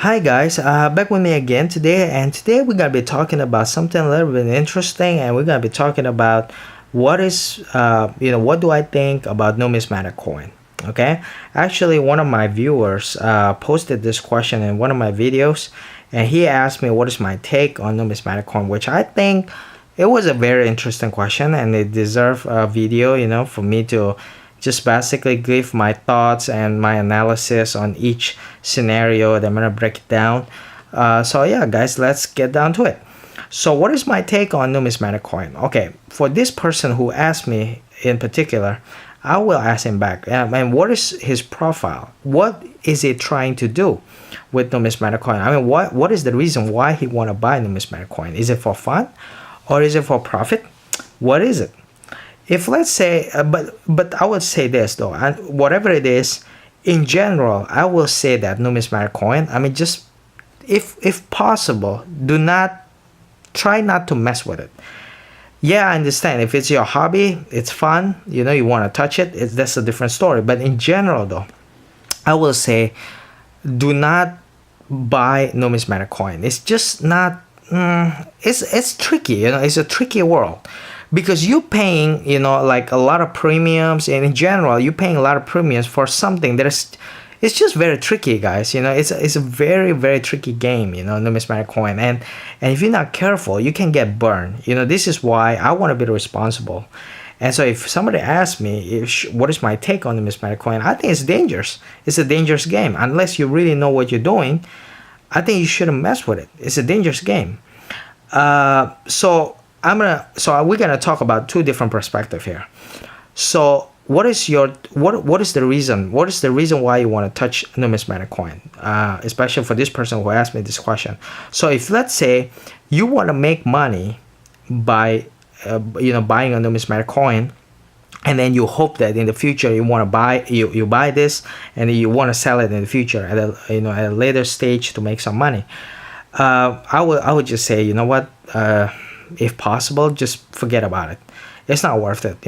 Hi guys, back with me again today, and today we're gonna be talking about something a little bit interesting, and we're gonna be talking about what do I think about numismatic coin? Okay, actually, one of my viewers posted this question in one of my videos, and he asked me what is my take on numismatic coin, which I think it was a very interesting question, and it deserved a video, for me to just basically give my thoughts and my analysis on each scenario that I'm gonna break it down. So yeah, guys, let's get down to it. So what is my take on numismatic coin? Okay, for this person who asked me in particular, I will ask him back. And what is his profile? What is he trying to do with numismatic coin? I mean, what is the reason why he want to buy numismatic coin? Is it for fun, or is it for profit? What is it? If let's say, but I would say this though, and whatever it is, in general, I will say that numismatic coin. I mean, just if possible, do not try not to mess with it. Yeah, I understand. If it's your hobby, it's fun. You want to touch it. That's a different story. But in general, though, I will say, do not buy numismatic coin. It's just not. It's tricky. It's a tricky world because you're paying like a lot of premiums, and in general you're paying a lot of premiums for something that is, it's just very tricky, guys. It's a very, very tricky game, numismatic coin, and if you're not careful, you can get burned. This is why I want to be responsible. And so if somebody asks me what is my take on numismatic coin, I think it's dangerous. It's a dangerous game. Unless you really know what you're doing, I think you shouldn't mess with it. It's a dangerous game. So we're gonna talk about two different perspectives here. So what is the reason? What is the reason why you want to touch numismatic coin? Especially for this person who asked me this question. So if let's say you want to make money by buying a numismatic coin, and then you hope that in the future you want to you buy this, and you want to sell it in the future at a later stage to make some money. I would just say, if possible, just forget about it. It's not worth it.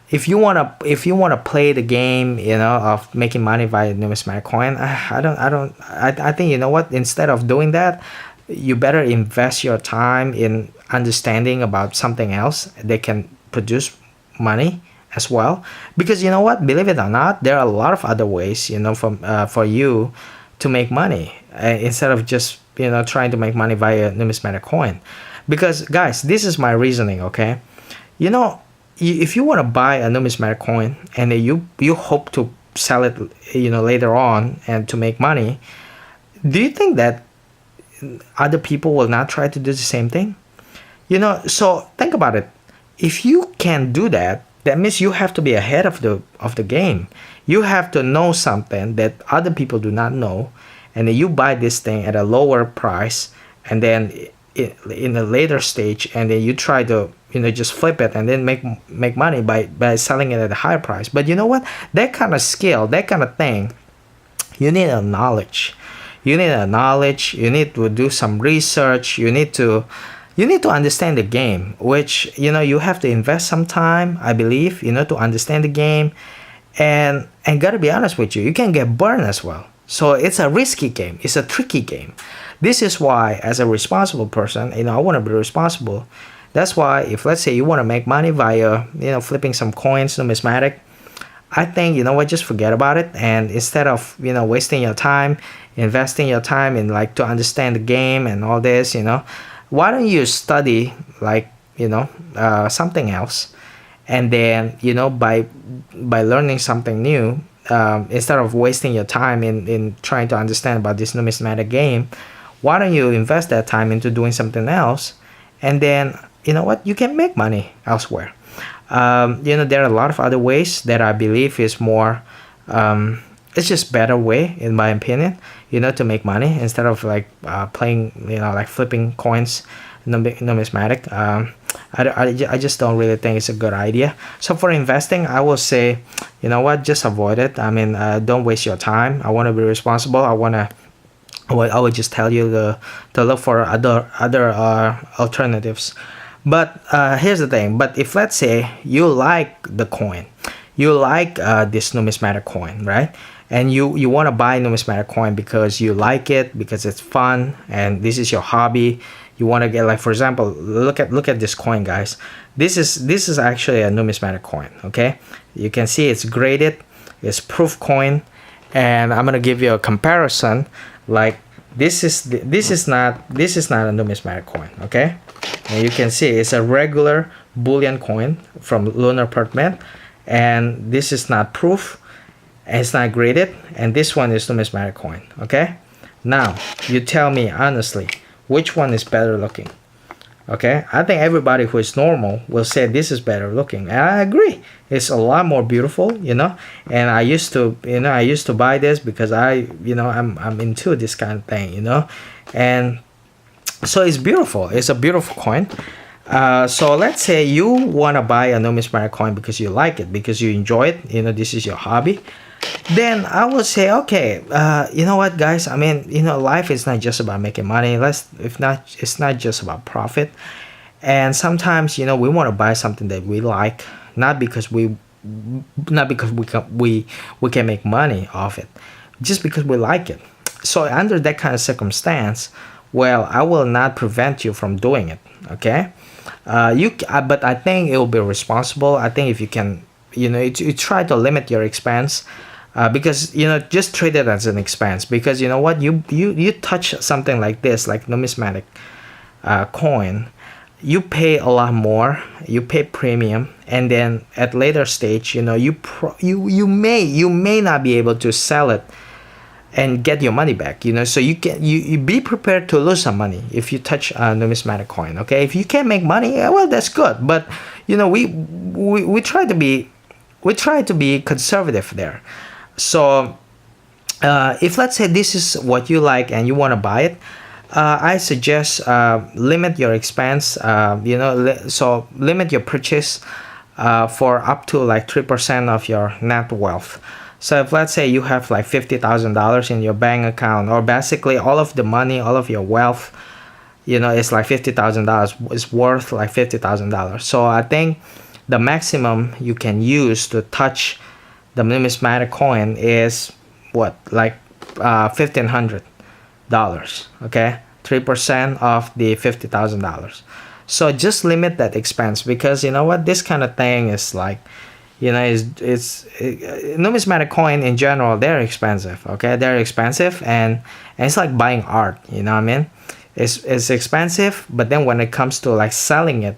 If you wanna play the game, of making money via numismatic coin, I think, instead of doing that, you better invest your time in understanding about something else that can produce money as well. Because believe it or not, there are a lot of other ways, for you to make money, instead of just trying to make money via numismatic coin. Because guys, this is my reasoning. Okay, if you want to buy a numismatic coin and then you hope to sell it later on and to make money, do you think that other people will not try to do the same thing? So think about it. If you can do that, that means you have to be ahead of the game. You have to know something that other people do not know, and then you buy this thing at a lower price, and then in a later stage, and then you try to just flip it and then make money by selling it at a higher price. But you know what, that kind of skill, that kind of thing, you need a knowledge. You need to do some research. You need to understand the game, which you have to invest some time, I believe, to understand the game. And gotta be honest with you, you can get burned as well. So it's a risky game. It's a tricky game. This is why, as a responsible person, I want to be responsible. That's why, if let's say you want to make money via flipping some coins, numismatic, I think just forget about it. And instead of wasting your time, investing your time in to understand the game and all this, why don't you study something else, and then by learning something new, instead of wasting your time in trying to understand about this numismatic game, why don't you invest that time into doing something else, and then you can make money elsewhere. There are a lot of other ways that I believe is more, it's just better way, in my opinion, to make money, instead of playing, flipping coins, numismatic. I just don't really think it's a good idea. So for investing, I will say, just avoid it. I mean, don't waste your time. I want to be responsible. I would just tell you to look for other alternatives. But here's the thing. But if let's say you like the coin, you like this numismatic coin, right? and you want to buy numismatic coin because you like it, because it's fun, and this is your hobby. You want to get, like, for example, look at this coin, guys. This is actually a numismatic coin. Okay, you can see it's graded, it's proof coin, and I'm gonna give you a comparison. Like, this is not a numismatic coin. Okay, and you can see it's a regular bullion coin from Lunar Perth Mint, and this is not proof, and it's not graded, and this one is numismatic coin. Okay, now you tell me honestly, which one is better looking? Okay, I think everybody who is normal will say this is better looking, and I agree. It's a lot more beautiful, you know. And I used to buy this because I'm into this kind of thing, you know. And so it's beautiful. It's a beautiful coin. So let's say you want to buy a numismatic coin because you like it, because you enjoy it, you know, this is your hobby. Then I would say, okay, you know what, guys? I mean, you know, life is not just about making money. It's not just about profit. And sometimes, you know, we want to buy something that we like, not because we can make money off it, just because we like it. So under that kind of circumstance, well, I will not prevent you from doing it. Okay, but I think it will be responsible. I think if you can, you know, you try to limit your expense. Because, you know, just treat it as an expense, because you know what, you touch something like this, like numismatic coin, you pay a lot more, you pay premium, and then at later stage, you know, you may not be able to sell it and get your money back, you know. So you be prepared to lose some money if you touch a numismatic coin. Okay, if you can't make money, well, that's good, but you know, we try to be conservative there. So if let's say this is what you like and you want to buy it, I suggest limit your expense, you know, so limit your purchase for up to like 3% of your net wealth. So if let's say you have like $50,000 in your bank account, or basically all of the money, all of your wealth, you know, it's like $50,000, it's worth like $50,000. So I think the maximum you can use to touch the numismatic coin is what, like $1,500. Okay, 3% of the $50,000. So just limit that expense, because you know what, this kind of thing is like, you know, numismatic coin in general, they're expensive. Okay, they're expensive, and it's like buying art. You know what I mean? It's expensive, but then when it comes to like selling it,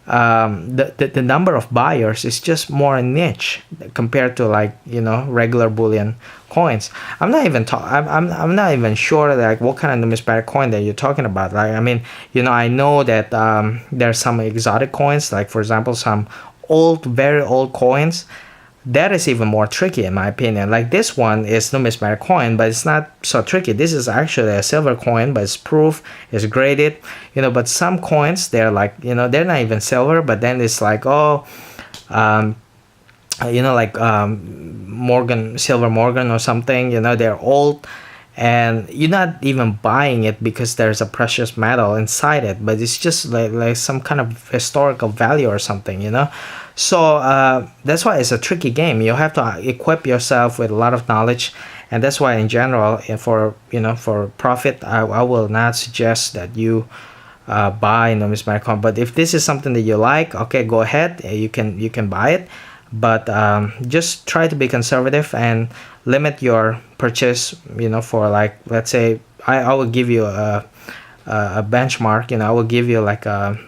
the number of buyers is just more niche compared to, like, you know, regular bullion coins. I'm not even sure like what kind of numismatic coin that you're talking about. Like, I mean, you know, I know that there's some exotic coins, like for example some very old coins. That is even more tricky in my opinion. Like this one is numismatic coin, but it's not so tricky. This is actually a silver coin, but it's proof, it's graded, you know. But some coins, they're like, you know, they're not even silver, but then it's like, oh, you know, like Silver Morgan or something, you know, they're old, and you're not even buying it because there's a precious metal inside it, but it's just like some kind of historical value or something, you know. So that's why it's a tricky game. You have to equip yourself with a lot of knowledge, and that's why in general, for profit, I will not suggest that you buy numismatic coin. But if this is something that you like, okay, go ahead, you can buy it, but just try to be conservative and limit your purchase, you know, for like, let's say I will give you a benchmark, you know, I will give you like a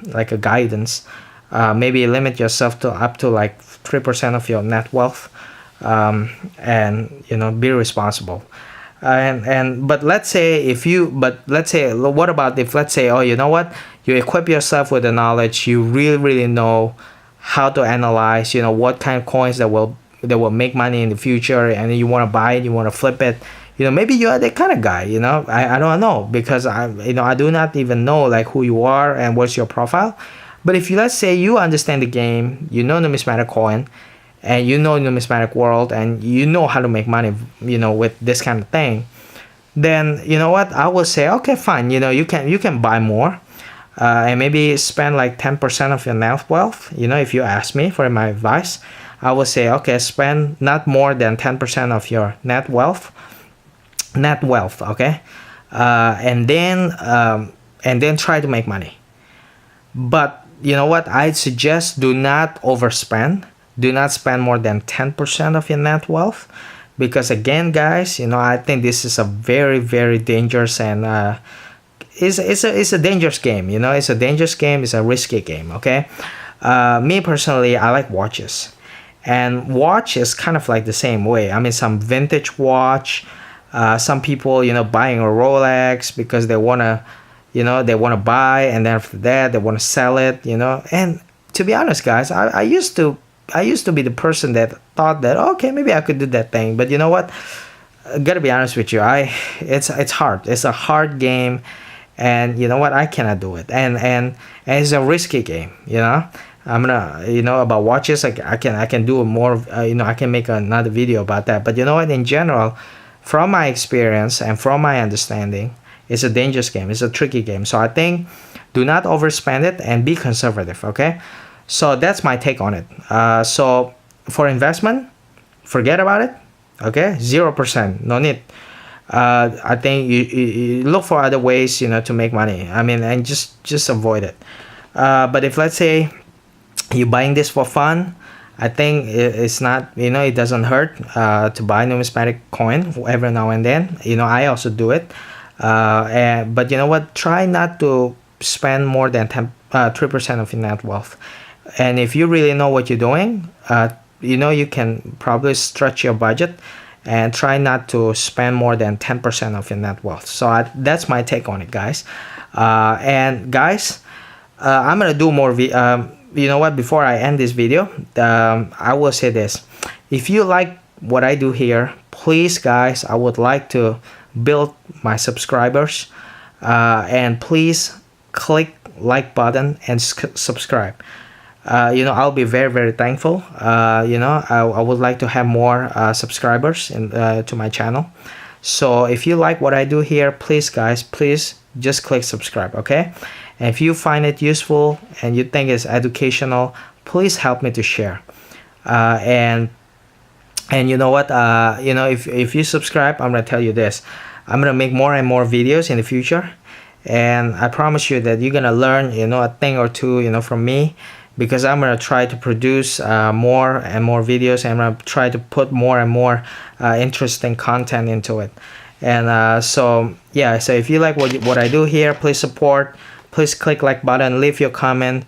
guidance. Maybe limit yourself to up to like 3% of your net wealth, and you know, be responsible. But let's say what about if, let's say, oh, you know what, you equip yourself with the knowledge, you really know how to analyze, you know, what kind of coins that will make money in the future, and you want to buy it, you want to flip it, you know, maybe you are that kind of guy, you know. I don't know, because I do not even know like who you are and what's your profile. But if you, let's say you understand the game, you know numismatic coin, and you know numismatic world, and you know how to make money, you know, with this kind of thing, then you know what, I will say, okay, fine, you know, you can buy more, and maybe spend like 10% of your net wealth, you know, if you ask me for my advice. I would say, okay, spend not more than 10% of your net wealth, okay, and then try to make money. But you know what? I suggest do not overspend. Do not spend more than 10% of your net wealth, because again, guys, you know, I think this is a very, very dangerous and it's a dangerous game. You know, it's a dangerous game. It's a risky game. Okay. Me personally, I like watches, and watch is kind of like the same way. I mean, some vintage watch. Some people, you know, buying a Rolex because they wanna, you know, they wanna buy, and then after that they wanna sell it. You know, and to be honest, guys, I used to be the person that thought that, okay, maybe I could do that thing, but you know what? I gotta be honest with you, it's hard. It's a hard game, and you know what? I cannot do it, and it's a risky game. You know, I'm gonna, you know, about watches. I can do more. You know, I can make another video about that. But you know what? In general, from my experience and from my understanding, it's a dangerous game. It's a tricky game. So I think do not overspend it and be conservative. Okay. So that's my take on it. So for investment, forget about it. Okay, 0%, no need. I think you look for other ways, you know, to make money. I mean, and just avoid it. But if, let's say, you're buying this for fun, I think it's not, you know, it doesn't hurt to buy numismatic coin every now and then. You know, I also do it. But you know what? Try not to spend more than 3% of your net wealth. And if you really know what you're doing, you know, you can probably stretch your budget and try not to spend more than 10% of your net wealth. So that's my take on it, guys. And guys, I'm gonna do more. You know what? Before I end this video, I will say this: if you like what I do here, please, guys, I would like to build my subscribers, and please click like button and subscribe. You know, I'll be very, very thankful. You know, I would like to have more subscribers to my channel. So if you like what I do here, please, guys, please just click subscribe. Okay. And if you find it useful and you think it's educational, please help me to share. And you know what? You know, if you subscribe, I'm gonna tell you this: I'm gonna make more and more videos in the future, and I promise you that you're gonna learn, you know, a thing or two, you know, from me. Because I'm going to try to produce more and more videos, and I'm going to try to put more and more interesting content into it. And so yeah, so if you like what I do here, please support, please click like button, leave your comment,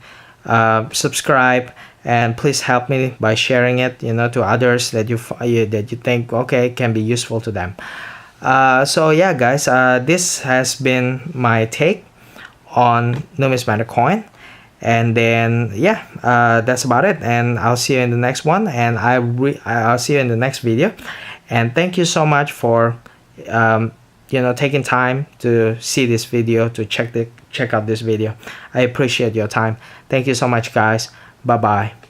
subscribe, and please help me by sharing it, you know, to others that you think, okay, can be useful to them. So yeah, guys, this has been my take on numismatic coin. And then yeah, that's about it, and I'll see you in the next one, and I'll see you in the next video. And thank you so much for you know, taking time to see this video, to check out this video. I appreciate your time. Thank you so much, guys. Bye bye.